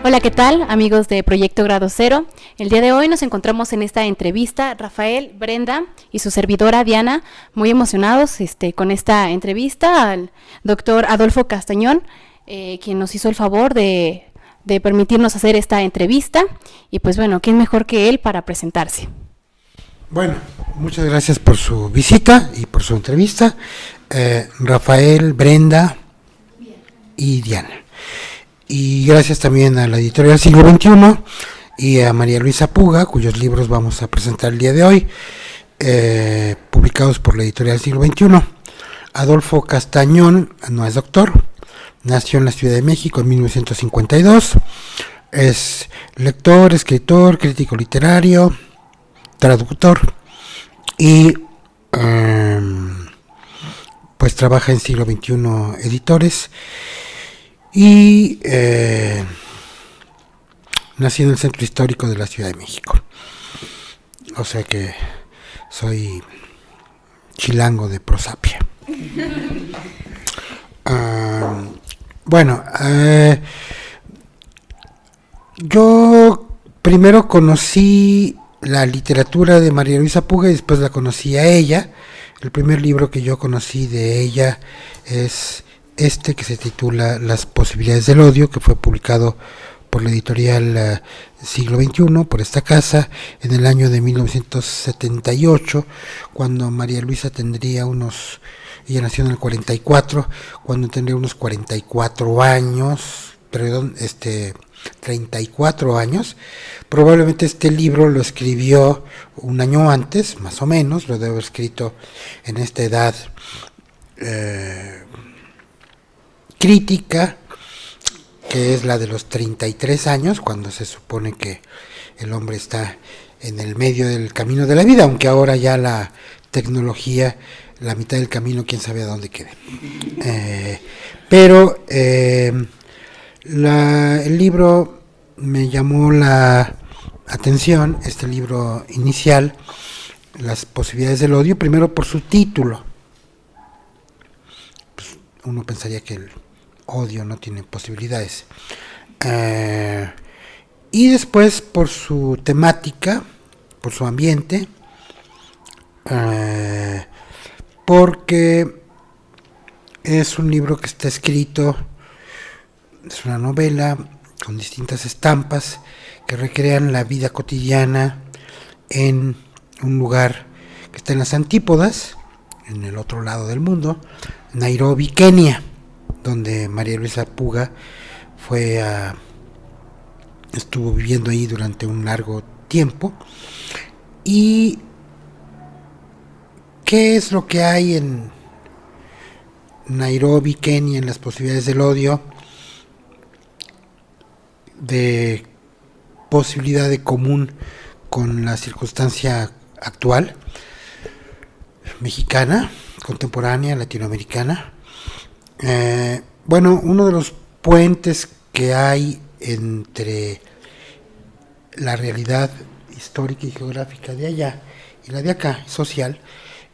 Hola, ¿qué tal, amigos de Proyecto Grado Cero? El día de hoy nos encontramos en esta entrevista, Rafael, Brenda y su servidora Diana, muy emocionados con esta entrevista al doctor Adolfo Castañón, quien nos hizo el favor de permitirnos hacer esta entrevista. Y pues bueno, ¿quién mejor que él para presentarse? Bueno, muchas gracias por su visita y por su entrevista. Rafael, Brenda y Diana. Y gracias también a la editorial Siglo XXI y a María Luisa Puga, cuyos libros vamos a presentar el día de hoy, publicados por la editorial Siglo XXI. Adolfo Castañón no es doctor, nació en la Ciudad de México en 1952, es lector, escritor, crítico literario, traductor y pues trabaja en Siglo XXI Editores y nací en el centro histórico de la Ciudad de México, o sea que soy chilango de prosapia. Bueno, yo primero conocí la literatura de María Luisa Puga y después la conocí a ella. El primer libro que yo conocí de ella es que se titula Las posibilidades del odio, que fue publicado por la editorial Siglo XXI, por esta casa, en el año de 1978, cuando María Luisa tendría ella nació en el 44, cuando tendría unos 44 años, 34 años. Probablemente este libro lo escribió un año antes, más o menos, lo debe haber escrito en esta edad crítica, que es la de los 33 años, cuando se supone que el hombre está en el medio del camino de la vida, aunque ahora ya la tecnología, la mitad del camino, quién sabe a dónde quede. Pero el libro me llamó la atención, este libro inicial, Las posibilidades del odio, primero por su título. Pues uno pensaría que el odio no tiene posibilidades. Y después por su temática, por su ambiente, porque es un libro que está escrito, es una novela con distintas estampas que recrean la vida cotidiana en un lugar que está en las antípodas, en el otro lado del mundo, Nairobi, Kenia, donde María Luisa Puga estuvo viviendo ahí durante un largo tiempo. ¿Y qué es lo que hay en Nairobi, Kenia, en las posibilidades del odio, de posibilidad de común con la circunstancia actual, mexicana, contemporánea, latinoamericana? Bueno, uno de los puentes que hay entre la realidad histórica y geográfica de allá y la de acá, social,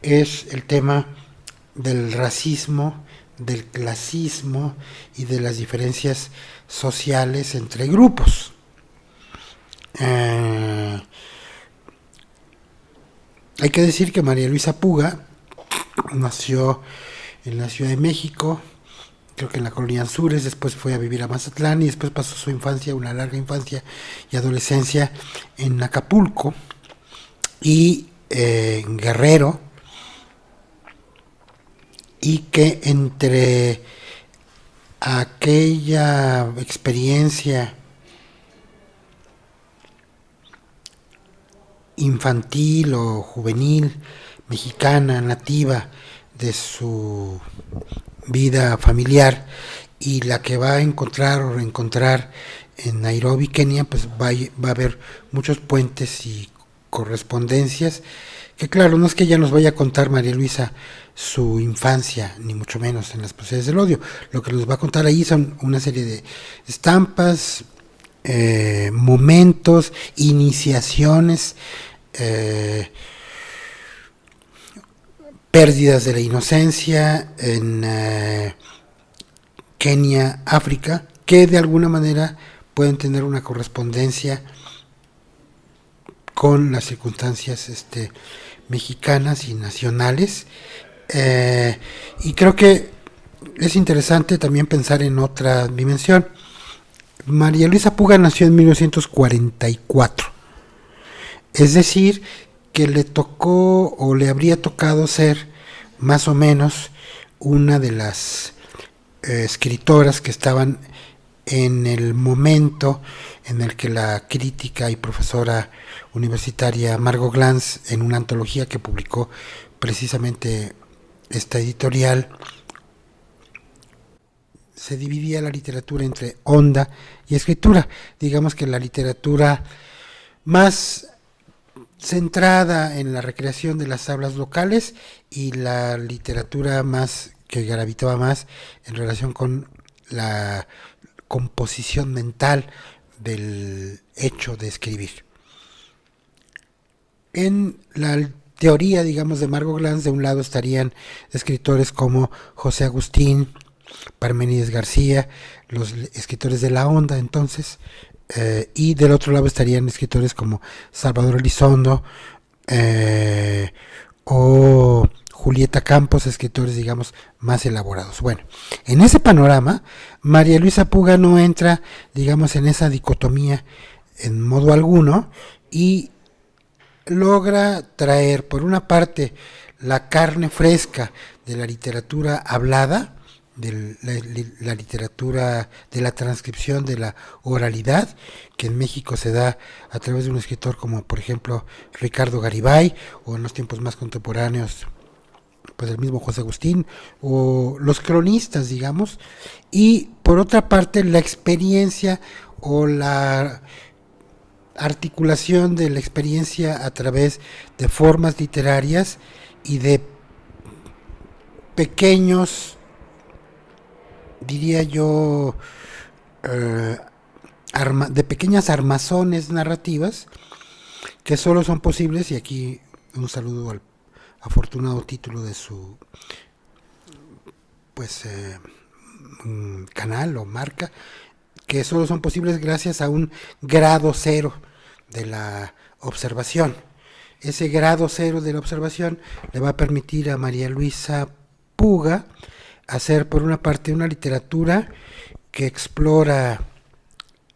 es el tema del racismo, del clasismo y de las diferencias sociales entre grupos. Hay que decir que María Luisa Puga nació en la Ciudad de México, creo que en la colonia Anzures, después fue a vivir a Mazatlán y después pasó su infancia, una larga infancia y adolescencia en Acapulco y en Guerrero, y que entre aquella experiencia infantil o juvenil mexicana, nativa, de su vida familiar, y la que va a encontrar o reencontrar en Nairobi, Kenia, pues va a haber muchos puentes y correspondencias, que claro, no es que ella nos vaya a contar, María Luisa, su infancia, ni mucho menos en las posibilidades del odio. Lo que nos va a contar ahí son una serie de estampas, momentos, iniciaciones, pérdidas de la inocencia en Kenia, África, que de alguna manera pueden tener una correspondencia con las circunstancias mexicanas y nacionales. Y creo que es interesante también pensar en otra dimensión. María Luisa Puga nació en 1944, es decir, que le tocó o le habría tocado ser más o menos una de las escritoras que estaban en el momento en el que la crítica y profesora universitaria Margot Glantz, en una antología que publicó precisamente esta editorial, se dividía la literatura entre onda y escritura. Digamos que la literatura más centrada en la recreación de las hablas locales y la literatura más que gravitaba más en relación con la composición mental del hecho de escribir. En la teoría, digamos, de Margot Glantz, de un lado estarían escritores como José Agustín, Parménides García, los escritores de la onda entonces, y del otro lado estarían escritores como Salvador Elizondo o Julieta Campos, escritores, digamos, más elaborados. Bueno, en ese panorama, María Luisa Puga no entra, digamos, en esa dicotomía en modo alguno y logra traer, por una parte, la carne fresca de la literatura hablada, de la literatura de la transcripción, de la oralidad, que en México se da a través de un escritor como por ejemplo Ricardo Garibay, o en los tiempos más contemporáneos pues el mismo José Agustín, o los cronistas, digamos, y por otra parte la experiencia o la articulación de la experiencia a través de formas literarias y de pequeños, diría yo, de pequeñas armazones narrativas que solo son posibles, y aquí un saludo al afortunado título de su pues canal o marca, que solo son posibles gracias a un grado cero de la observación. Ese grado cero de la observación le va a permitir a María Luisa Puga hacer, por una parte, una literatura que explora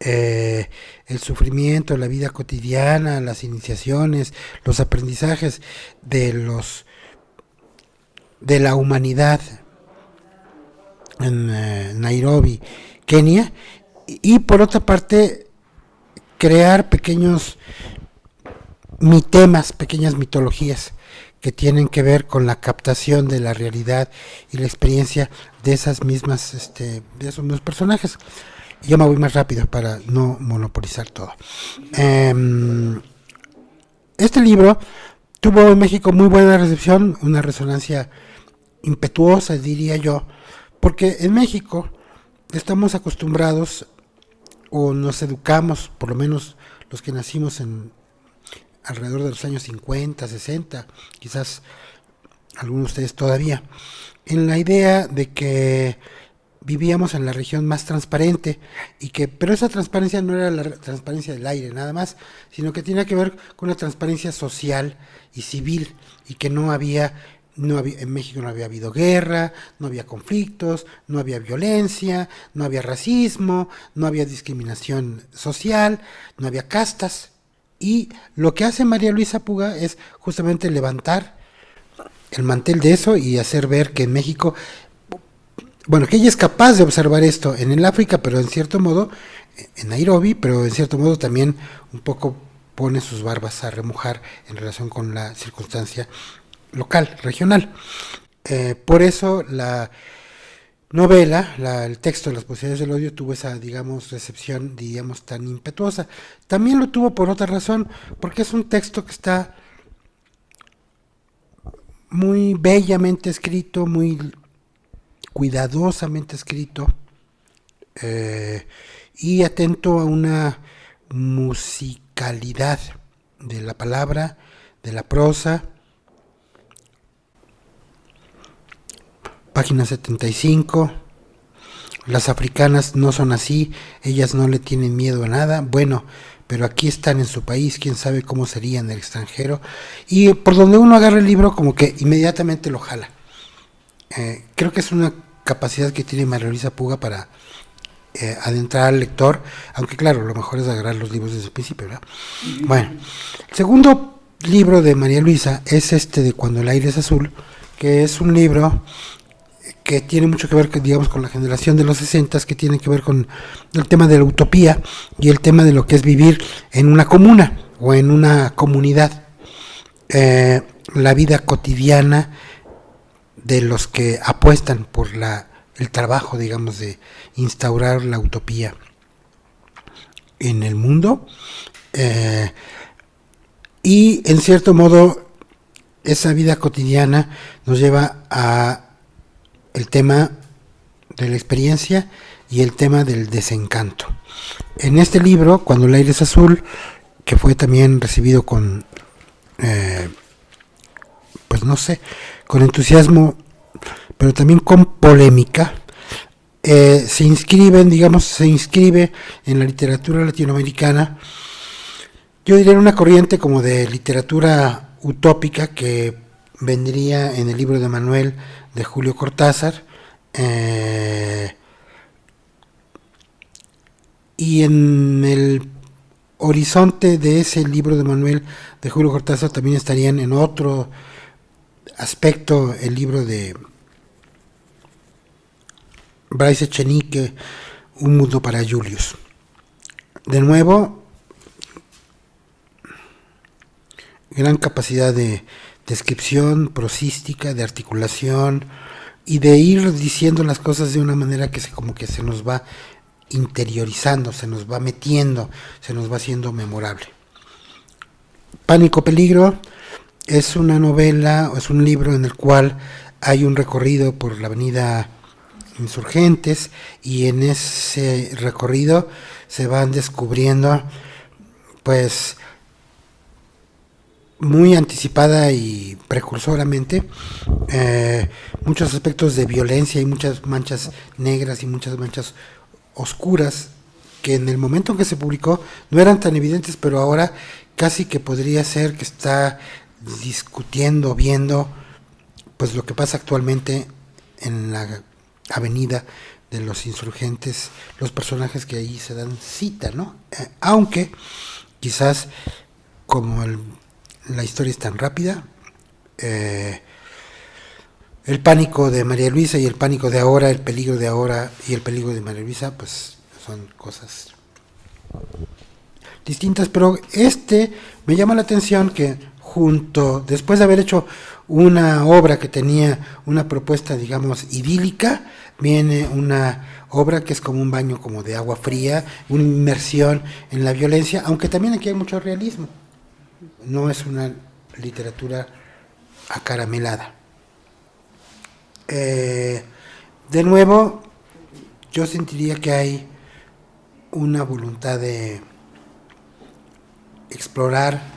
el sufrimiento, la vida cotidiana, las iniciaciones, los aprendizajes de la humanidad en Nairobi, Kenia, y por otra parte crear pequeños mitemas, pequeñas mitologías que tienen que ver con la captación de la realidad y la experiencia de esas mismas, de esos mismos personajes. Yo me voy más rápido para no monopolizar todo. Este libro tuvo en México muy buena recepción, una resonancia impetuosa, diría yo, porque en México estamos acostumbrados, o nos educamos, por lo menos los que nacimos alrededor de los años 50, 60, quizás algunos de ustedes todavía, en la idea de que vivíamos en la región más transparente, pero esa transparencia no era la transparencia del aire nada más, sino que tenía que ver con la transparencia social y civil, y que en México no había habido guerra, no había conflictos, no había violencia, no había racismo, no había discriminación social, no había castas. Y lo que hace María Luisa Puga es justamente levantar el mantel de eso y hacer ver que en México, bueno, que ella es capaz de observar esto en el África, pero en cierto modo, en Nairobi, pero en cierto modo también un poco pone sus barbas a remojar en relación con la circunstancia local, regional. Por eso la novela, el texto de las posibilidades del odio tuvo esa, digamos, recepción, diríamos, tan impetuosa. También lo tuvo por otra razón, porque es un texto que está muy bellamente escrito, muy cuidadosamente escrito, y atento a una musicalidad de la palabra, de la prosa. Página 75, las africanas no son así, ellas no le tienen miedo a nada, bueno, pero aquí están en su país, quién sabe cómo sería en el extranjero, y por donde uno agarra el libro como que inmediatamente lo jala. Creo que es una capacidad que tiene María Luisa Puga para adentrar al lector, aunque claro, lo mejor es agarrar los libros desde el principio, ¿verdad? Bueno, el segundo libro de María Luisa es este de Cuando el aire es azul, que es un libro que tiene mucho que ver, digamos, con la generación de los 60, que tiene que ver con el tema de la utopía y el tema de lo que es vivir en una comuna o en una comunidad, la vida cotidiana de los que apuestan por el trabajo, digamos, de instaurar la utopía en el mundo, y en cierto modo esa vida cotidiana nos lleva a el tema de la experiencia y el tema del desencanto. En este libro, Cuando el aire es azul, que fue también recibido con pues no sé, con entusiasmo, pero también con polémica, se inscribe en la literatura latinoamericana, yo diría en una corriente como de literatura utópica que vendría en el libro de Manuel de Julio Cortázar, y en el horizonte de ese libro de Manuel de Julio Cortázar también estarían en otro aspecto el libro de Bryce Echenique, Un mundo para Julius. De nuevo, gran capacidad de descripción prosística, de articulación y de ir diciendo las cosas de una manera que como que se nos va interiorizando, se nos va metiendo, se nos va haciendo memorable. Pánico Peligro es una novela, es un libro en el cual hay un recorrido por la avenida Insurgentes, y en ese recorrido se van descubriendo pues muy anticipada y precursoramente muchos aspectos de violencia y muchas manchas negras y muchas manchas oscuras que en el momento en que se publicó no eran tan evidentes, pero ahora casi que podría ser que está discutiendo, viendo pues lo que pasa actualmente en la avenida de los Insurgentes, los personajes que ahí se dan cita, ¿no? Aunque quizás como la historia es tan rápida, el pánico de María Luisa y el pánico de ahora, el peligro de ahora y el peligro de María Luisa, pues son cosas distintas, pero me llama la atención que después de haber hecho una obra que tenía una propuesta, digamos, idílica, viene una obra que es como un baño como de agua fría, una inmersión en la violencia, aunque también aquí hay mucho realismo, no es una literatura acaramelada. De nuevo, yo sentiría que hay una voluntad de explorar,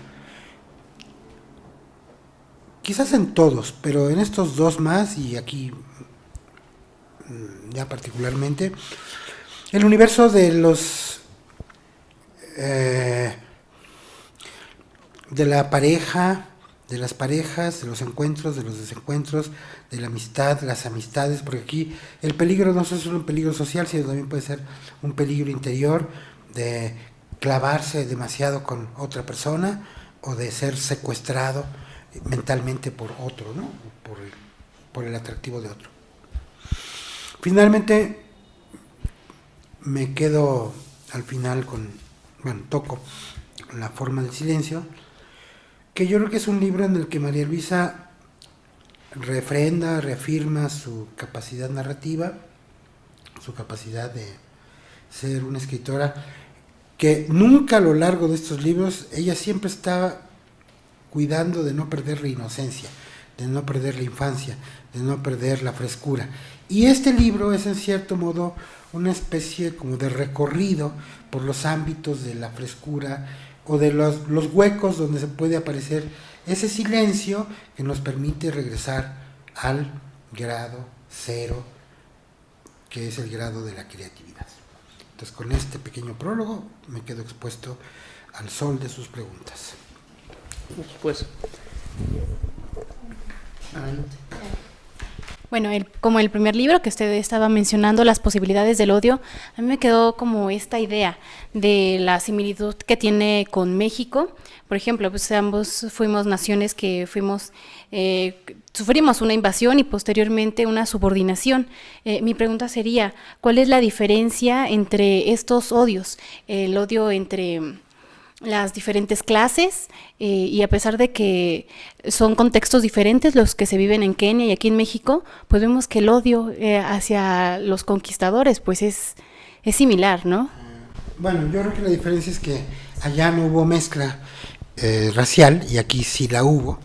quizás en todos, pero en estos dos más, y aquí ya particularmente, el universo de de la pareja, de las parejas, de los encuentros, de los desencuentros, de la amistad, las amistades, porque aquí el peligro no es solo un peligro social, sino también puede ser un peligro interior de clavarse demasiado con otra persona o de ser secuestrado mentalmente por otro, ¿no? Por el atractivo de otro. Finalmente me quedo al final toco La forma del silencio, que yo creo que es un libro en el que María Luisa reafirma su capacidad narrativa, su capacidad de ser una escritora que nunca a lo largo de estos libros, ella siempre está cuidando de no perder la inocencia, de no perder la infancia, de no perder la frescura. Y este libro es en cierto modo una especie como de recorrido por los ámbitos de la frescura o de los huecos donde se puede aparecer ese silencio que nos permite regresar al grado cero que es el grado de la creatividad. Entonces, con este pequeño prólogo me quedo expuesto al sol de sus preguntas. Pues, Bueno, como el primer libro que usted estaba mencionando, Las posibilidades del odio, a mí me quedó como esta idea de la similitud que tiene con México. Por ejemplo, pues ambos fuimos naciones que sufrimos una invasión y posteriormente una subordinación. Mi pregunta sería, ¿cuál es la diferencia entre estos odios? El odio entre las diferentes clases, y a pesar de que son contextos diferentes los que se viven en Kenia y aquí en México, pues vemos que el odio hacia los conquistadores pues es similar, ¿no? Bueno, yo creo que la diferencia es que allá no hubo mezcla racial y aquí sí la hubo,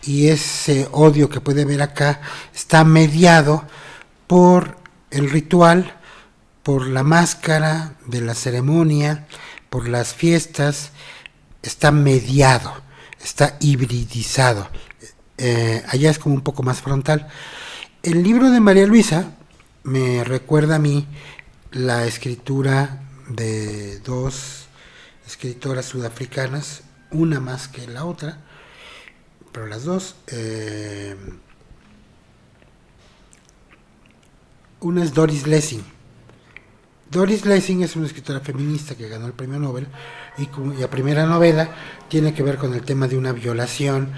y ese odio que puede ver acá está mediado por el ritual, por la máscara de la ceremonia, por las fiestas. Está mediado, está hibridizado. Allá es como un poco más frontal. El libro de María Luisa me recuerda a mí la escritura de dos escritoras sudafricanas, una más que la otra, pero las dos. Una es Doris Lessing. Doris Lessing es una escritora feminista que ganó el premio Nobel, y cuya primera novela tiene que ver con el tema de una violación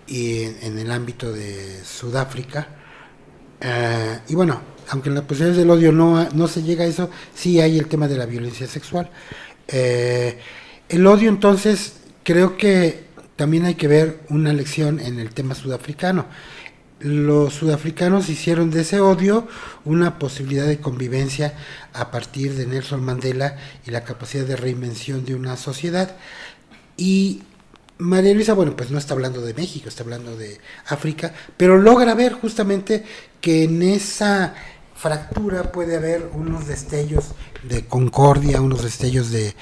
en el ámbito de Sudáfrica. Y bueno, aunque en las posibilidades del odio no se llega a eso, sí hay el tema de la violencia sexual. El odio, entonces, creo que también hay que ver una lección en el tema sudafricano. Los sudafricanos hicieron de ese odio una posibilidad de convivencia a partir de Nelson Mandela y la capacidad de reinvención de una sociedad. Y María Luisa, bueno, pues no está hablando de México, está hablando de África, pero logra ver justamente que en esa fractura puede haber unos destellos de concordia, unos destellos de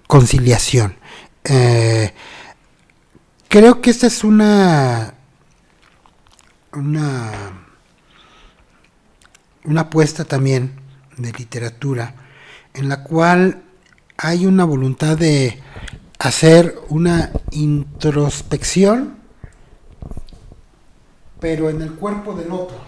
conciliación. Creo que esta es una apuesta también de literatura en la cual hay una voluntad de hacer una introspección, pero en el cuerpo del otro,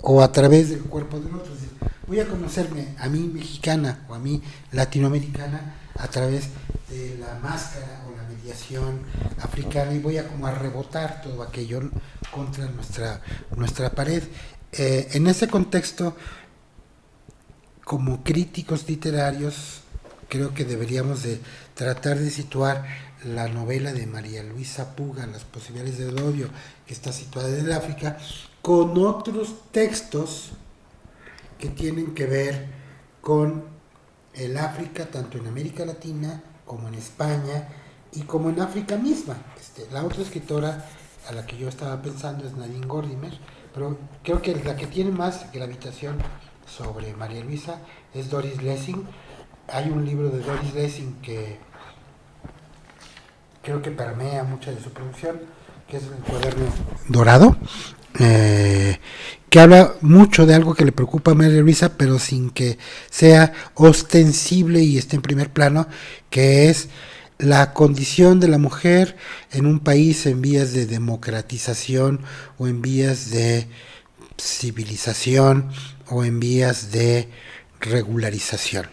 o a través del cuerpo del otro. Es decir, voy a conocerme a mí mexicana o a mí latinoamericana a través de la máscara o la mediación africana, y voy a como a rebotar todo aquello contra nuestra pared. En ese contexto, como críticos literarios, creo que deberíamos de tratar de situar la novela de María Luisa Puga, Las posibilidades del odio, que está situada en el África, con otros textos que tienen que ver con el África, tanto en América Latina como en España y como en África misma. La otra escritora a la que yo estaba pensando es Nadine Gordimer, pero creo que la que tiene más gravitación sobre María Luisa es Doris Lessing. Hay un libro de Doris Lessing que creo que permea mucha de su producción, que es El cuaderno dorado, que habla mucho de algo que le preocupa a María Luisa, pero sin que sea ostensible y esté en primer plano, que es la condición de la mujer en un país en vías de democratización o en vías de civilización o en vías de regularización.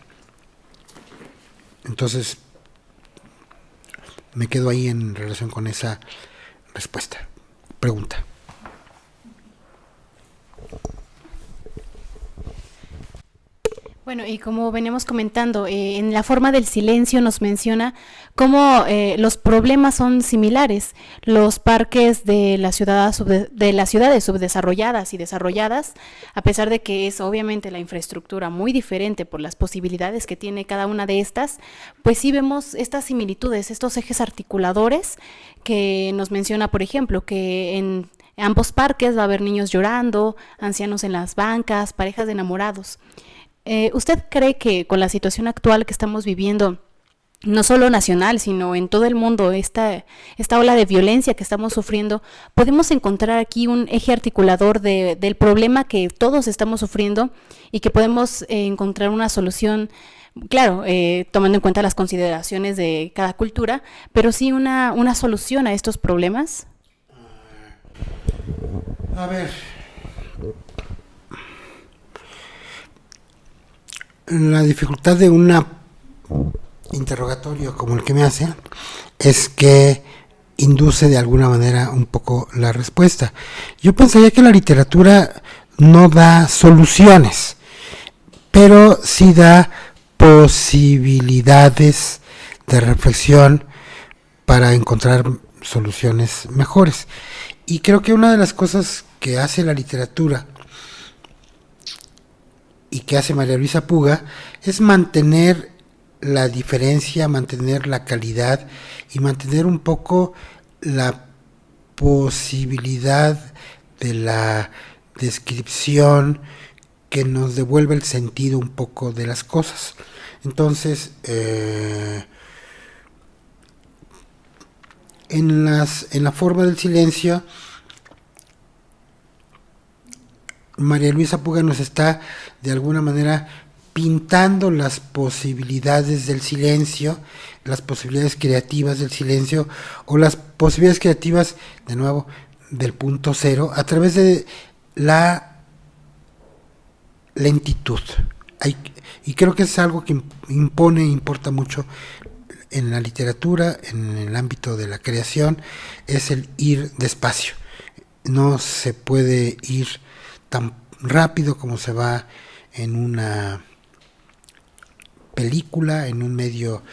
Entonces, me quedo ahí en relación con esa pregunta. Bueno, y como veníamos comentando, en La forma del silencio nos menciona cómo los problemas son similares. Los parques de las ciudades subdesarrolladas y desarrolladas, a pesar de que es obviamente la infraestructura muy diferente por las posibilidades que tiene cada una de estas, pues sí vemos estas similitudes, estos ejes articuladores que nos menciona, por ejemplo, que en ambos parques va a haber niños llorando, ancianos en las bancas, parejas de enamorados. ¿Usted cree que con la situación actual que estamos viviendo no solo nacional, sino en todo el mundo, esta ola de violencia que estamos sufriendo, podemos encontrar aquí un eje articulador del problema que todos estamos sufriendo y que podemos encontrar una solución, claro, tomando en cuenta las consideraciones de cada cultura, pero sí una solución a estos problemas. A ver, la dificultad de un interrogatorio como el que me hace es que induce de alguna manera un poco la respuesta. Yo pensaría que la literatura no da soluciones, pero sí da posibilidades de reflexión para encontrar soluciones mejores. Y creo que una de las cosas que hace la literatura y que hace María Luisa Puga es mantener la diferencia, mantener la calidad y mantener un poco la posibilidad de la descripción que nos devuelve el sentido un poco de las cosas. Entonces, en la forma del silencio, María Luisa Puga nos está de alguna manera pintando las posibilidades del silencio, las posibilidades creativas del silencio o las posibilidades creativas, de nuevo, del punto cero, a través de la lentitud. Y creo que es algo que importa mucho en la literatura, en el ámbito de la creación, es el ir despacio. No se puede ir tan rápido como se va en una película, en un medio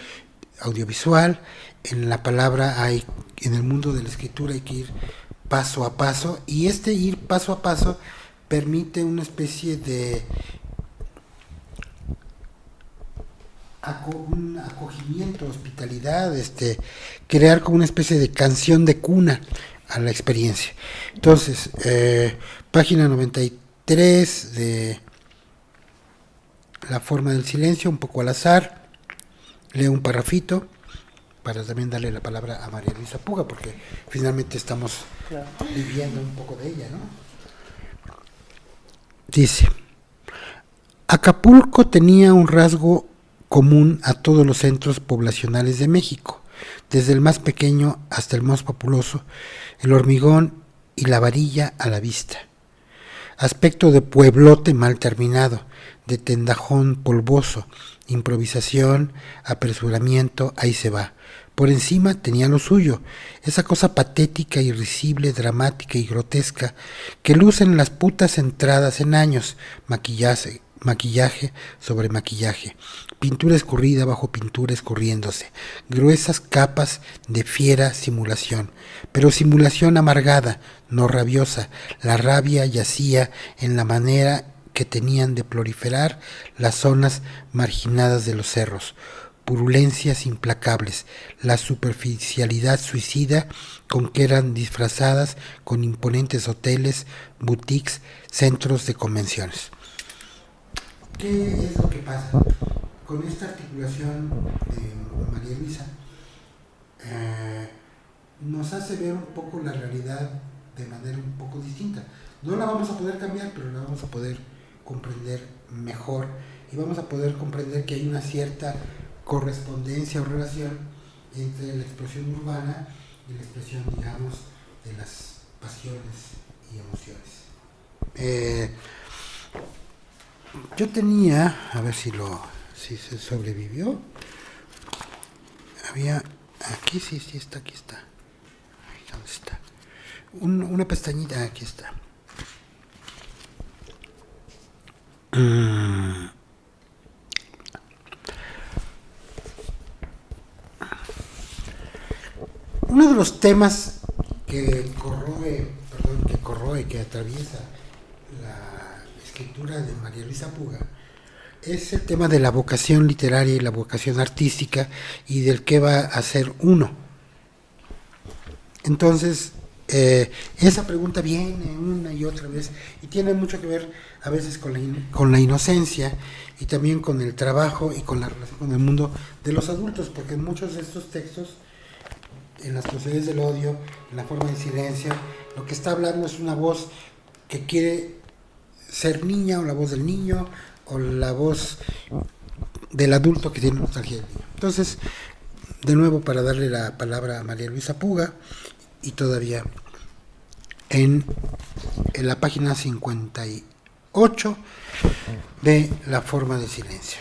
audiovisual. En la palabra en el mundo de la escritura hay que ir paso a paso, y este ir paso a paso permite una especie de un acogimiento, hospitalidad, crear como una especie de canción de cuna a la experiencia. Entonces, página 93 de La forma del silencio, un poco al azar, leo un parrafito para también darle la palabra a María Luisa Puga, porque finalmente estamos viviendo un poco de ella, ¿no? Dice: Acapulco tenía un rasgo común a todos los centros poblacionales de México, desde el más pequeño hasta el más populoso, el hormigón y la varilla a la vista. Aspecto de pueblote mal terminado, de tendajón polvoso, improvisación, apresuramiento, ahí se va. Por encima tenía lo suyo, esa cosa patética, irrisible, dramática y grotesca que lucen las putas entradas en años, maquillaje sobre maquillaje, pintura escurrida bajo pintura escurriéndose, gruesas capas de fiera simulación, pero simulación amargada, no rabiosa. La rabia yacía en la manera que tenían de proliferar las zonas marginadas de los cerros, purulencias implacables, la superficialidad suicida con que eran disfrazadas con imponentes hoteles, boutiques, centros de convenciones. ¿Qué es lo que pasa? Con esta articulación de María Luisa, nos hace ver un poco la realidad de manera un poco distinta. No la vamos a poder cambiar, pero la vamos a poder comprender mejor, y vamos a poder comprender que hay una cierta correspondencia o relación entre la expresión urbana y la expresión, digamos, de las pasiones y emociones. Yo tenía, a ver si se sobrevivió. Había, aquí sí está, aquí está. Ahí, ¿dónde está? Una pestañita, aquí está. Uno de los temas que corroe, que atraviesa la escritura de María Luisa Puga es el tema de la vocación literaria y la vocación artística y del que va a ser uno. Entonces, esa pregunta viene una y otra vez y tiene mucho que ver a veces con la inocencia y también con el trabajo y con la relación con el mundo de los adultos, porque en muchos de estos textos, en las procedures del odio, en la forma de silencio, lo que está hablando es una voz que quiere ser niña, o la voz del niño, o la voz del adulto que tiene nostalgia del niño. Entonces, de nuevo, para darle la palabra a María Luisa Puga, y todavía en la página 58 de La forma de silencio.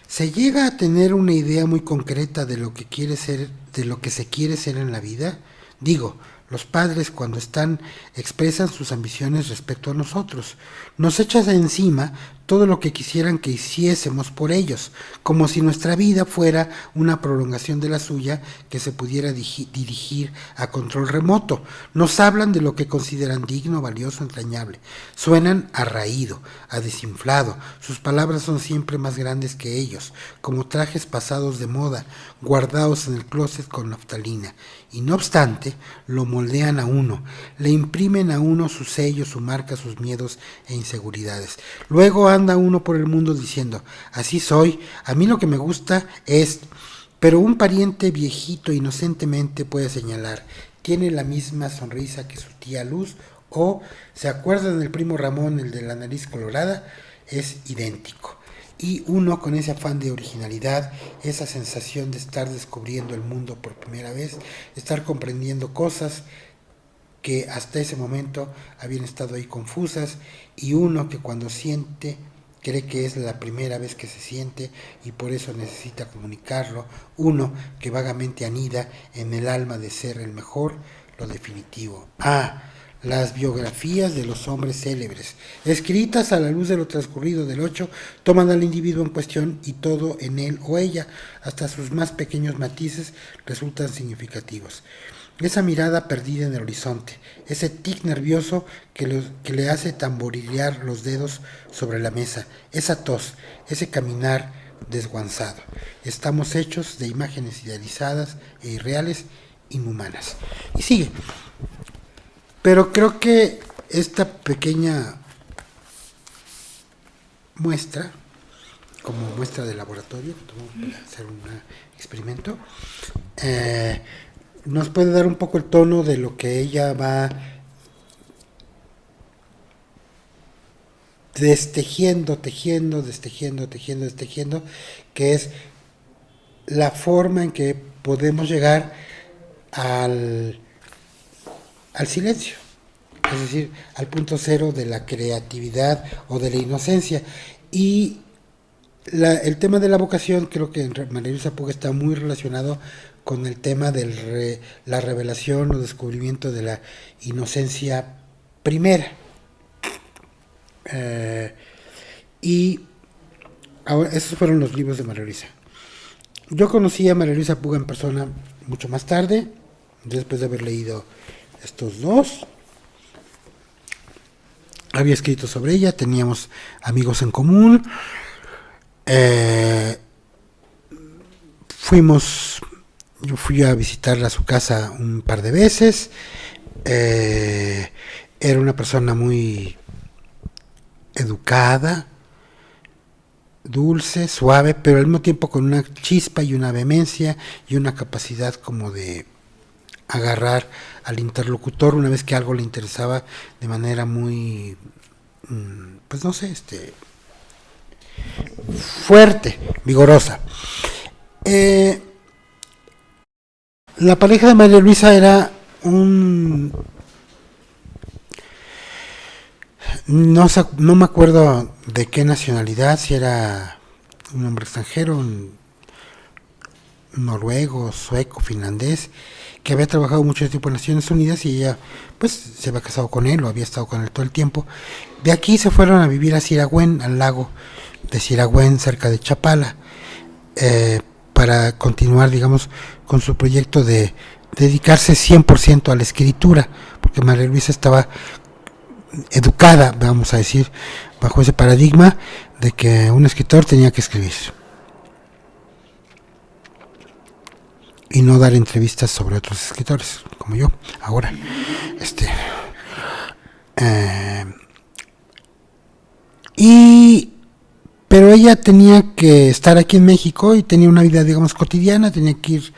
¿Se llega a tener una idea muy concreta de lo que quiere ser, de lo que se quiere ser en la vida? Digo, los padres cuando expresan sus ambiciones respecto a nosotros, nos echan encima todo lo que quisieran que hiciésemos por ellos, como si nuestra vida fuera una prolongación de la suya que se pudiera dirigir a control remoto. Nos hablan de lo que consideran digno, valioso, entrañable. Suenan a raído, a desinflado. Sus palabras son siempre más grandes que ellos, como trajes pasados de moda, guardados en el closet con naftalina. Y no obstante, lo moldean a uno, le imprimen a uno su sello, su marca, sus miedos e inseguridades. Luego anda uno por el mundo diciendo, así soy, a mí lo que me gusta es... Pero un pariente viejito inocentemente puede señalar, tiene la misma sonrisa que su tía Luz, o, ¿se acuerdan del primo Ramón, el de la nariz colorada? Es idéntico. Y uno con ese afán de originalidad, esa sensación de estar descubriendo el mundo por primera vez, estar comprendiendo cosas que hasta ese momento habían estado ahí confusas, y uno que cuando siente cree que es la primera vez que se siente y por eso necesita comunicarlo, uno que vagamente anida en el alma de ser el mejor, lo definitivo. Las biografías de los hombres célebres, escritas a la luz de lo transcurrido del 8, toman al individuo en cuestión y todo en él o ella, hasta sus más pequeños matices, resultan significativos. Esa mirada perdida en el horizonte, ese tic nervioso que le hace tamborilear los dedos sobre la mesa, esa tos, ese caminar desguanzado. Estamos hechos de imágenes idealizadas e irreales, inhumanas. Y sigue. Pero creo que esta pequeña muestra, como muestra de laboratorio, para hacer un experimento, nos puede dar un poco el tono de lo que ella va destejiendo, que es la forma en que podemos llegar al silencio, es decir, al punto cero de la creatividad o de la inocencia. Y el tema de la vocación, creo que en María Luisa Puga está muy relacionado con el tema de la revelación o descubrimiento de la inocencia primera. Y ahora, esos fueron los libros de María Luisa. Yo conocí a María Luisa Puga en persona mucho más tarde, después de haber leído estos dos. Había escrito sobre ella, teníamos amigos en común. Yo fui a visitarla a su casa un par de veces. Era una persona muy educada, dulce, suave, pero al mismo tiempo con una chispa y una vehemencia y una capacidad como de agarrar al interlocutor una vez que algo le interesaba de manera muy, pues no sé, fuerte, vigorosa. La pareja de María Luisa era no me acuerdo de qué nacionalidad, si era un hombre extranjero, un noruego, sueco, finlandés, que había trabajado mucho tiempo en Naciones Unidas, y ella pues se había casado con él o había estado con él todo el tiempo. De aquí se fueron a vivir a Siragüen, al lago de Siragüen, cerca de Chapala, para continuar, digamos, con su proyecto de dedicarse 100% a la escritura, porque María Luisa estaba educada, vamos a decir, bajo ese paradigma de que un escritor tenía que escribir. y no dar entrevistas sobre otros escritores, como yo, ahora. Pero ella tenía que estar aquí en México y tenía una vida, digamos, cotidiana, tenía que ir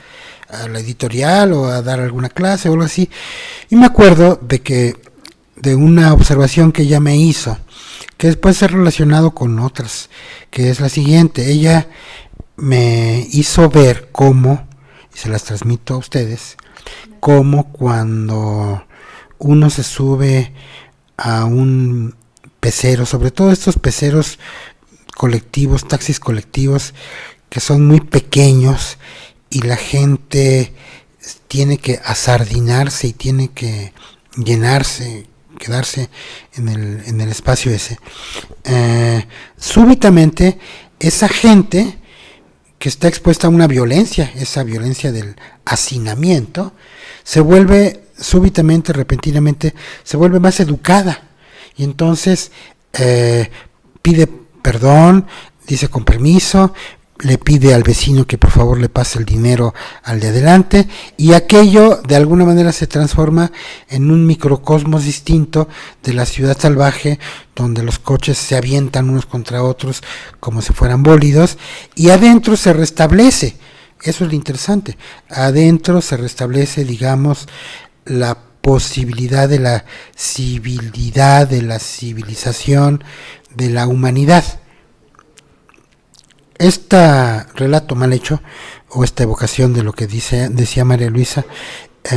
a la editorial o a dar alguna clase o algo así. Y me acuerdo de una observación que ella me hizo, que después se relacionado con otras, que es la siguiente. Ella me hizo ver cómo, y se las transmito a ustedes, cómo cuando uno se sube a un pecero, sobre todo estos peceros colectivos, taxis colectivos, que son muy pequeños y la gente tiene que asardinarse y tiene que llenarse, quedarse en el espacio ese. Súbitamente, esa gente que está expuesta a una violencia, esa violencia del hacinamiento, se vuelve súbitamente, repentinamente, se vuelve más educada y entonces pide perdón, dice con permiso, le pide al vecino que por favor le pase el dinero al de adelante, y aquello de alguna manera se transforma en un microcosmos distinto de la ciudad salvaje, donde los coches se avientan unos contra otros como si fueran bólidos, y adentro se restablece, eso es lo interesante, adentro se restablece, digamos, la posibilidad de la civilidad, de la civilización, de la humanidad. Este relato mal hecho, o esta evocación de lo que decía María Luisa,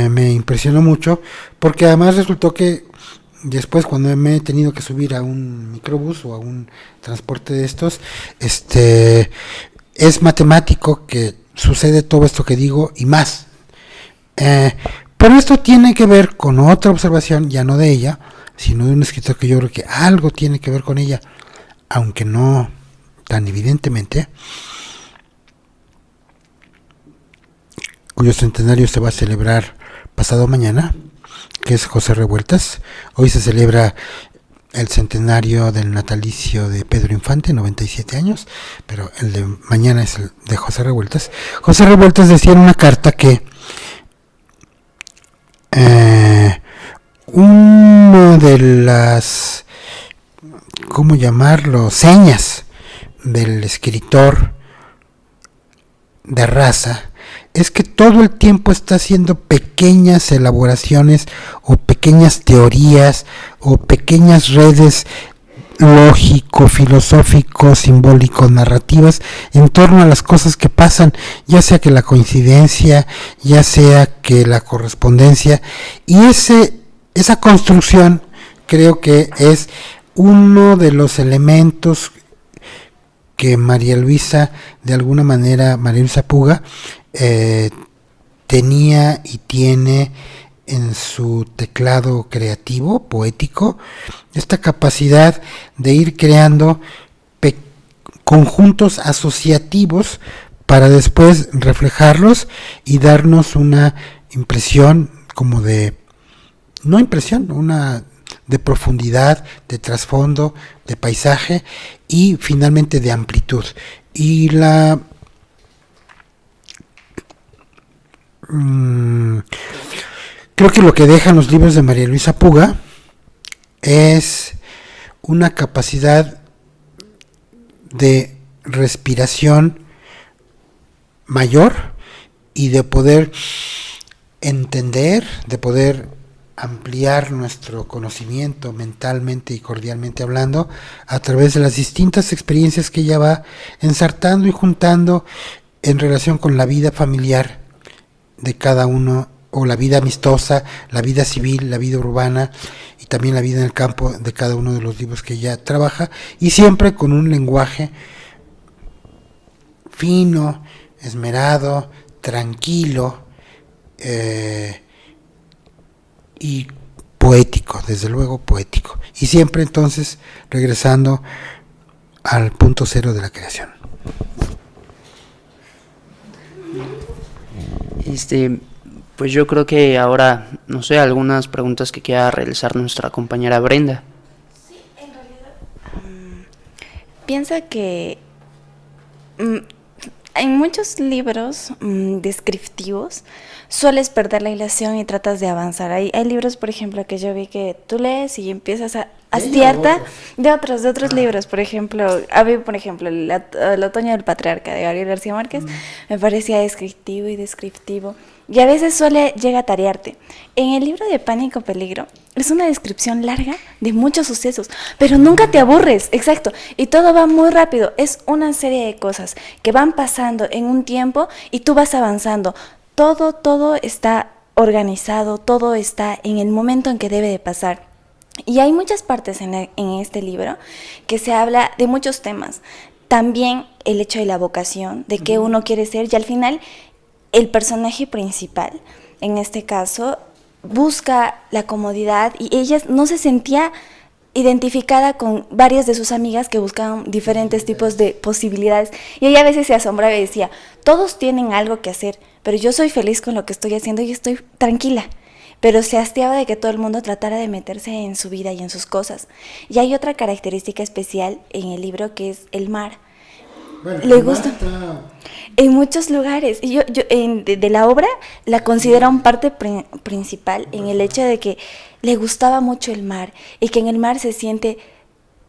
me impresionó mucho, porque además resultó que después, cuando me he tenido que subir a un microbús o a un transporte de estos, es matemático que sucede todo esto que digo y más. Pero esto tiene que ver con otra observación, ya no de ella, sino de un escritor que yo creo que algo tiene que ver con ella, aunque no tan evidentemente, cuyo centenario se va a celebrar pasado mañana, que es José Revueltas. Hoy se celebra el centenario del natalicio de Pedro Infante, 97 años, pero el de mañana es el de José Revueltas. José Revueltas decía en una carta que una de las, ¿cómo llamarlo?, señas del escritor de raza es que todo el tiempo está haciendo pequeñas elaboraciones o pequeñas teorías o pequeñas redes lógico, filosófico, simbólico, narrativas en torno a las cosas que pasan, ya sea que la coincidencia, ya sea que la correspondencia, y esa construcción creo que es uno de los elementos que María Luisa, de alguna manera, María Luisa Puga, tenía y tiene en su teclado creativo, poético, esta capacidad de ir creando conjuntos asociativos para después reflejarlos y darnos una impresión como de, no impresión, una de profundidad, de trasfondo, de paisaje y finalmente de amplitud. Y creo que lo que dejan los libros de María Luisa Puga es una capacidad de respiración mayor y de poder entender, de poder ampliar nuestro conocimiento mentalmente y cordialmente hablando a través de las distintas experiencias que ella va ensartando y juntando en relación con la vida familiar de cada uno, o la vida amistosa, la vida civil, la vida urbana y también la vida en el campo de cada uno de los libros que ella trabaja, y siempre con un lenguaje fino, esmerado, tranquilo, y poético, desde luego poético, y siempre entonces regresando al punto cero de la creación. Pues yo creo que ahora, no sé, algunas preguntas que quiera realizar nuestra compañera Brenda. Sí, en realidad piensa que en muchos libros descriptivos sueles perder la hilación y tratas de avanzar. Hay libros, por ejemplo, que yo vi que tú lees y empiezas a hastiarte de otros libros. Por ejemplo, a mí, por ejemplo, el Otoño del Patriarca de Gabriel García Márquez me parecía descriptivo y descriptivo. Y a veces llega a tarearte. En el libro de Pánico Peligro es una descripción larga de muchos sucesos, pero nunca te aburres, exacto. Y todo va muy rápido. Es una serie de cosas que van pasando en un tiempo y tú vas avanzando. Todo está organizado, todo está en el momento en que debe de pasar. Y hay muchas partes en este libro que se habla de muchos temas. También el hecho de la vocación, de qué uno quiere ser, y al final el personaje principal, en este caso, busca la comodidad y ella no se sentía identificada con varias de sus amigas que buscaban diferentes tipos de posibilidades. Y ella a veces se asombraba y decía, todos tienen algo que hacer, pero yo soy feliz con lo que estoy haciendo y estoy tranquila. Pero se hastiaba de que todo el mundo tratara de meterse en su vida y en sus cosas. Y hay otra característica especial en el libro que es el mar. Bueno, Le gusta en muchos lugares. Y yo de la obra la considero un parte principal en el hecho de que le gustaba mucho el mar y que en el mar se siente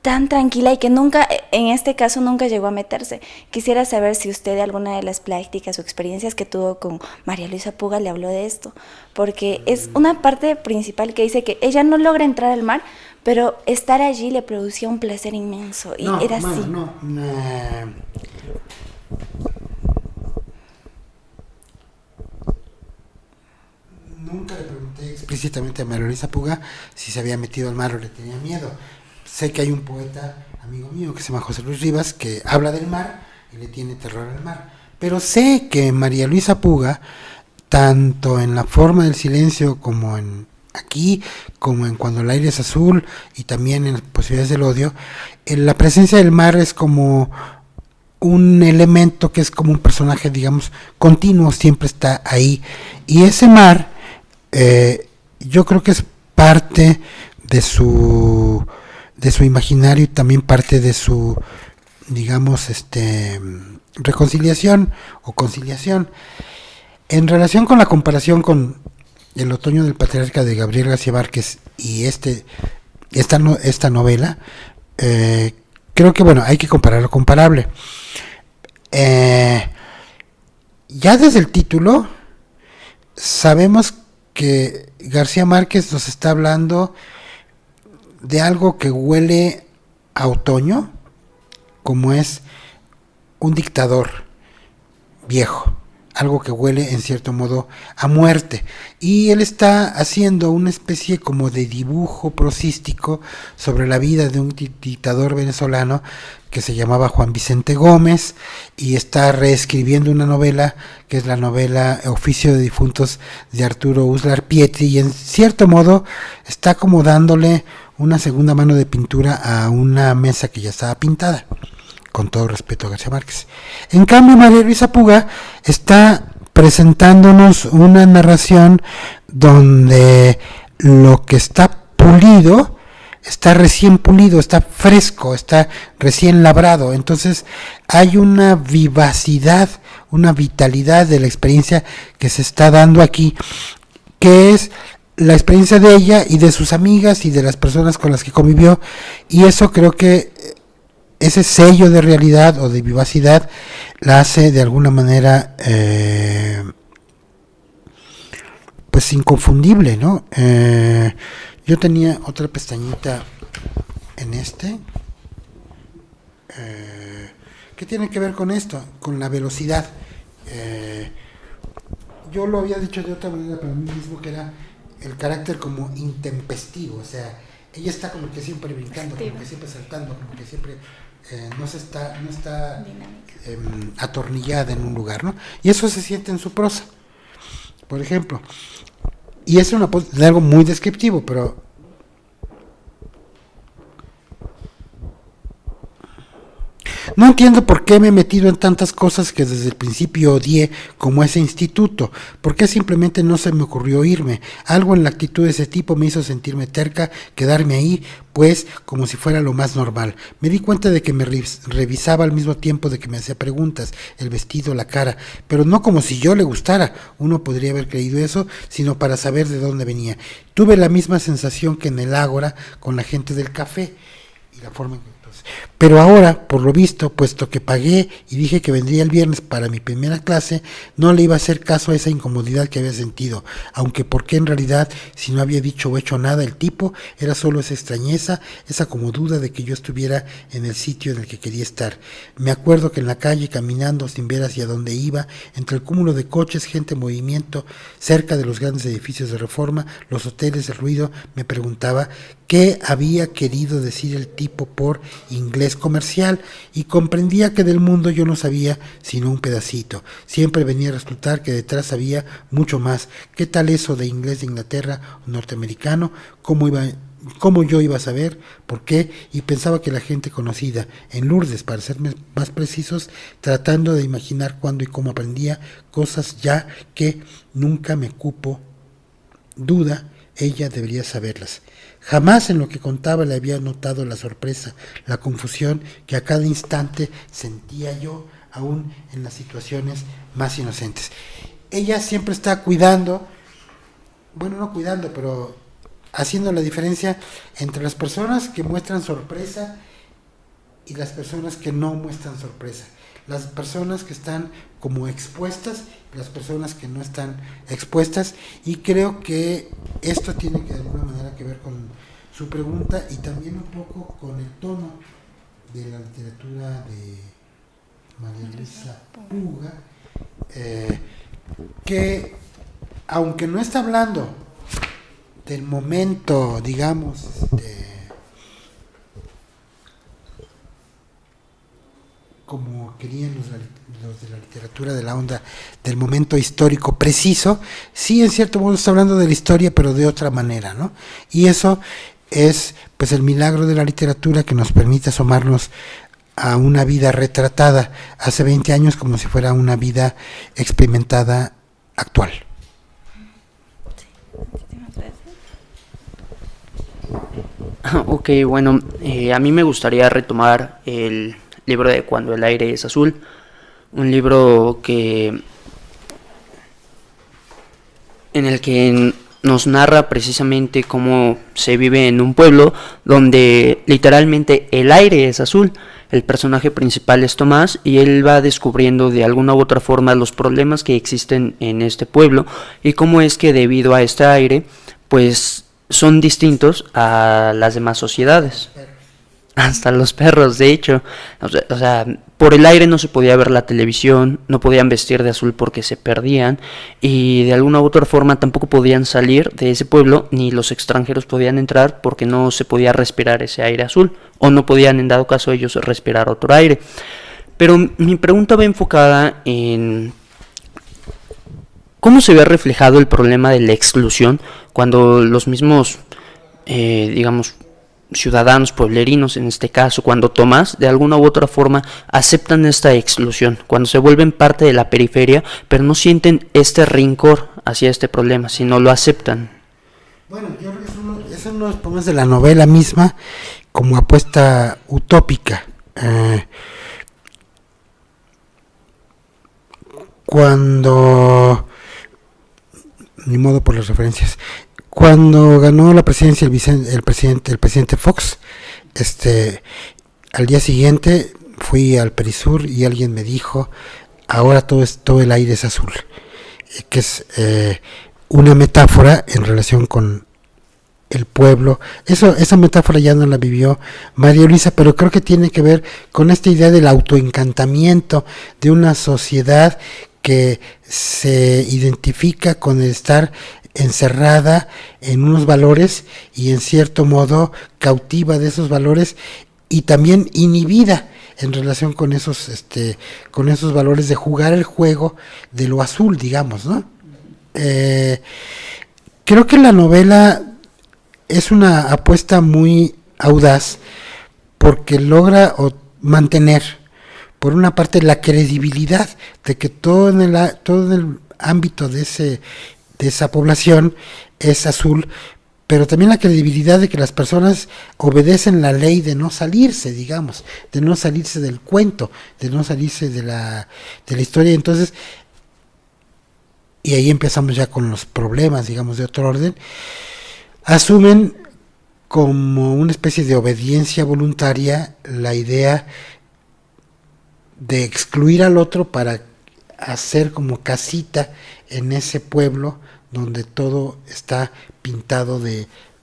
tan tranquila y que nunca, en este caso, nunca llegó a meterse. Quisiera saber si usted de alguna de las prácticas o experiencias que tuvo con María Luisa Puga le habló de esto, porque es una parte principal que dice que ella no logra entrar al mar, pero estar allí le producía un placer inmenso y era así. Nunca le pregunté explícitamente a María Luisa Puga si se había metido al mar o le tenía miedo. Sé que hay un poeta amigo mío que se llama José Luis Rivas que habla del mar y le tiene terror al mar. Pero sé que María Luisa Puga, tanto en La forma del silencio como en aquí, como en Cuando el aire es azul y también en Las posibilidades del odio, la presencia del mar es como un elemento que es como un personaje, digamos, continuo, siempre está ahí. Y ese mar, yo creo que es parte de su imaginario y también parte de su, digamos, reconciliación o conciliación. En relación con la comparación con El Otoño del Patriarca de Gabriel García Márquez y esta novela, creo que, bueno, hay que comparar lo comparable. Ya desde el título sabemos que García Márquez nos está hablando de algo que huele a otoño, como es un dictador viejo, algo que huele en cierto modo a muerte, y él está haciendo una especie como de dibujo prosístico sobre la vida de un dictador venezolano que se llamaba Juan Vicente Gómez, y está reescribiendo una novela que es la novela Oficio de Difuntos de Arturo Uslar Pietri, y en cierto modo está como dándole una segunda mano de pintura a una mesa que ya estaba pintada, con todo respeto a García Márquez. En cambio, María Luisa Puga está presentándonos una narración donde lo que está pulido está recién pulido, está fresco, está recién labrado. Entonces hay una vivacidad, una vitalidad de la experiencia que se está dando aquí, que es la experiencia de ella y de sus amigas y de las personas con las que convivió, y eso creo que ese sello de realidad o de vivacidad la hace de alguna manera pues inconfundible, ¿no? Yo tenía otra pestañita en que tiene que ver con esto, con la velocidad. Yo lo había dicho de otra manera para mí mismo, que era el carácter como intempestivo, o sea, ella está como que siempre brincando, como que siempre saltando, como que siempre no está atornillada en un lugar, ¿no? Y eso se siente en su prosa, por ejemplo. Y es de algo muy descriptivo, pero No entiendo por qué me he metido en tantas cosas que desde el principio odié, como ese instituto. ¿Por qué simplemente no se me ocurrió irme? Algo en la actitud de ese tipo me hizo sentirme terca, quedarme ahí, pues como si fuera lo más normal. Me di cuenta de que me revisaba al mismo tiempo de que me hacía preguntas, el vestido, la cara, pero no como si yo le gustara, uno podría haber creído eso, sino para saber de dónde venía. Tuve la misma sensación que en el Ágora con la gente del café y la forma en que... Pero ahora, por lo visto, puesto que pagué y dije que vendría el viernes para mi primera clase, no le iba a hacer caso a esa incomodidad que había sentido, aunque porque en realidad, si no había dicho o hecho nada el tipo, era solo esa extrañeza, esa como duda de que yo estuviera en el sitio en el que quería estar. Me acuerdo que en la calle, caminando sin ver hacia dónde iba, entre el cúmulo de coches, gente en movimiento, cerca de los grandes edificios de Reforma, los hoteles, el ruido, me preguntaba qué había querido decir el tipo por inglés comercial, y comprendía que del mundo yo no sabía sino un pedacito. Siempre venía a resultar que detrás había mucho más. ¿Qué tal eso de inglés de Inglaterra o norteamericano? ¿Cómo yo iba a saber por qué? Y pensaba que la gente conocida en Lourdes, para ser más precisos, tratando de imaginar cuándo y cómo aprendía cosas ya que nunca me cupo duda, ella debería saberlas. Jamás en lo que contaba le había notado la sorpresa, la confusión que a cada instante sentía yo, aún en las situaciones más inocentes. Ella siempre está cuidando, bueno, no cuidando, pero haciendo la diferencia entre las personas que muestran sorpresa y las personas que no muestran sorpresa. Las personas que están como expuestas y las personas que no están expuestas, y creo que esto tiene que de alguna manera que ver con su pregunta y también un poco con el tono de la literatura de María Luisa Puga, que aunque no está hablando del momento, digamos, como querían los de la literatura de la onda del momento histórico preciso, sí en cierto modo está hablando de la historia, pero de otra manera, ¿no? Y eso es pues el milagro de la literatura, que nos permite asomarnos a una vida retratada hace 20 años como si fuera una vida experimentada actual. Ok, bueno, a mí me gustaría retomar el libro de Cuando el aire es azul, un libro en el que nos narra precisamente cómo se vive en un pueblo donde literalmente el aire es azul. El personaje principal es Tomás y él va descubriendo de alguna u otra forma los problemas que existen en este pueblo y cómo es que debido a este aire pues son distintos a las demás sociedades. Hasta los perros, de hecho. O sea, por el aire no se podía ver la televisión, no podían vestir de azul porque se perdían, y de alguna u otra forma tampoco podían salir de ese pueblo, ni los extranjeros podían entrar porque no se podía respirar ese aire azul, o no podían en dado caso ellos respirar otro aire. Pero mi pregunta va enfocada en cómo se ve reflejado el problema de la exclusión cuando los mismos, digamos, ciudadanos pueblerinos, en este caso, cuando Tomás, de alguna u otra forma, aceptan esta exclusión, cuando se vuelven parte de la periferia, pero no sienten este rencor hacia este problema, sino lo aceptan. Bueno, yo creo que es uno de los problemas de la novela misma, como apuesta utópica. Cuando, ni modo por las referencias, cuando ganó la presidencia el presidente Fox, al día siguiente fui al Perisur y alguien me dijo, ahora todo el aire es azul, que es una metáfora en relación con el pueblo. Esa metáfora ya no la vivió María Luisa, pero creo que tiene que ver con esta idea del autoencantamiento de una sociedad que se identifica con el estar encerrada en unos valores y en cierto modo cautiva de esos valores y también inhibida en relación con esos valores de jugar el juego de lo azul, digamos, ¿no? Creo que la novela es una apuesta muy audaz porque logra mantener por una parte, la credibilidad de que todo en el ámbito de esa población es azul, pero también la credibilidad de que las personas obedecen la ley de no salirse, digamos, de no salirse del cuento, de no salirse de la historia. Entonces, y ahí empezamos ya con los problemas, digamos, de otro orden, asumen como una especie de obediencia voluntaria la idea de excluir al otro para hacer como casita en ese pueblo donde todo está pintado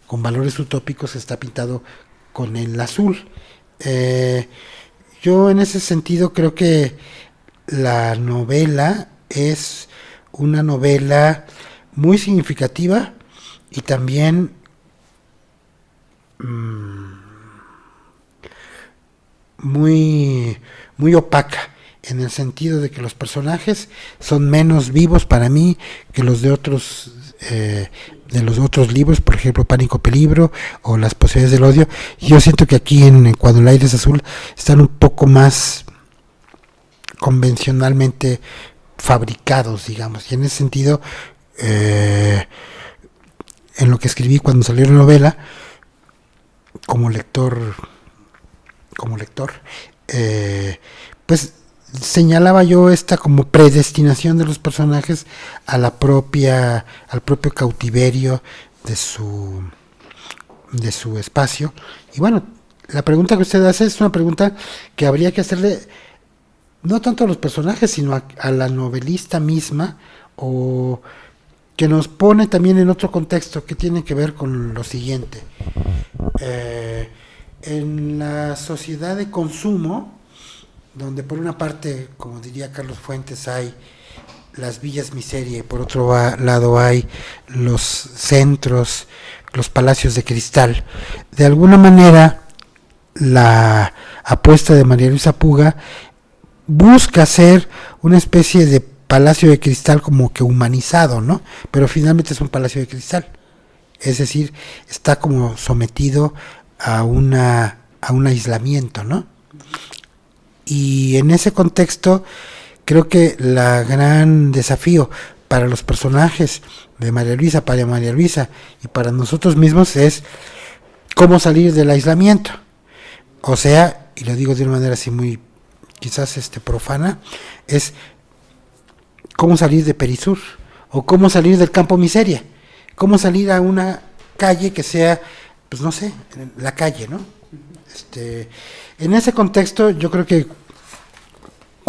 con valores utópicos, está pintado con el azul. Yo en ese sentido creo que la novela es una novela muy significativa y también muy opaca, en el sentido de que los personajes son menos vivos para mí que los de otros libros, por ejemplo Pánico, Peligro o Las posibilidades del odio. Yo siento que aquí en Cuando el aire es azul están un poco más convencionalmente fabricados, digamos, y en ese sentido en lo que escribí cuando salió la novela como lector, pues señalaba yo esta como predestinación de los personajes al propio cautiverio de su espacio. Y bueno, la pregunta que usted hace es una pregunta que habría que hacerle no tanto a los personajes, sino a la novelista misma, o que nos pone también en otro contexto que tiene que ver con lo siguiente. En la sociedad de consumo, donde por una parte, como diría Carlos Fuentes, hay las villas miseria y por otro lado hay los centros, los palacios de cristal, de alguna manera la apuesta de María Luisa Puga busca ser una especie de palacio de cristal como que humanizado, ¿no? Pero finalmente es un palacio de cristal. Es decir, está como sometido a un aislamiento, ¿no? Y en ese contexto creo que la gran desafío para los personajes de María Luisa, para María Luisa y para nosotros mismos es cómo salir del aislamiento. O sea, y lo digo de una manera así muy quizás profana, es cómo salir de Perisur o cómo salir del campo miseria, cómo salir a una calle que sea, pues no sé, la calle, ¿no? En ese contexto yo creo que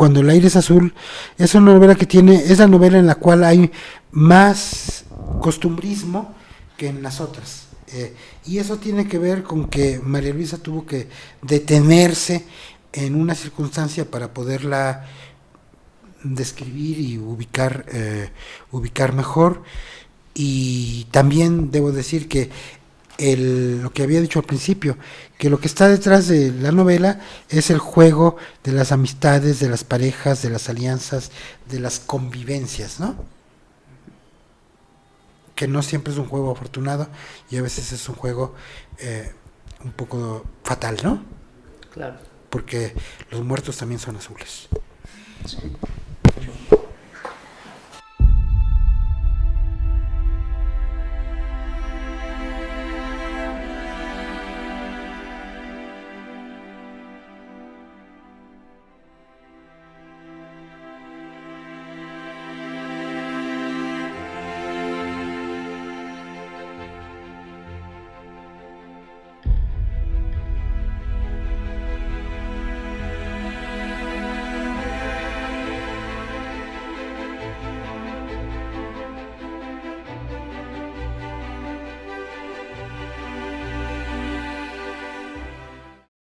Cuando el aire es azul es una novela es la novela en la cual hay más costumbrismo que en las otras. Y eso tiene que ver con que María Luisa tuvo que detenerse en una circunstancia para poderla describir y ubicar mejor. Y también debo decir que lo que había dicho al principio, que lo que está detrás de la novela es el juego de las amistades, de las parejas, de las alianzas, de las convivencias, ¿no? Que no siempre es un juego afortunado y a veces es un juego un poco fatal, ¿no? Claro. Porque los muertos también son azules. Sí.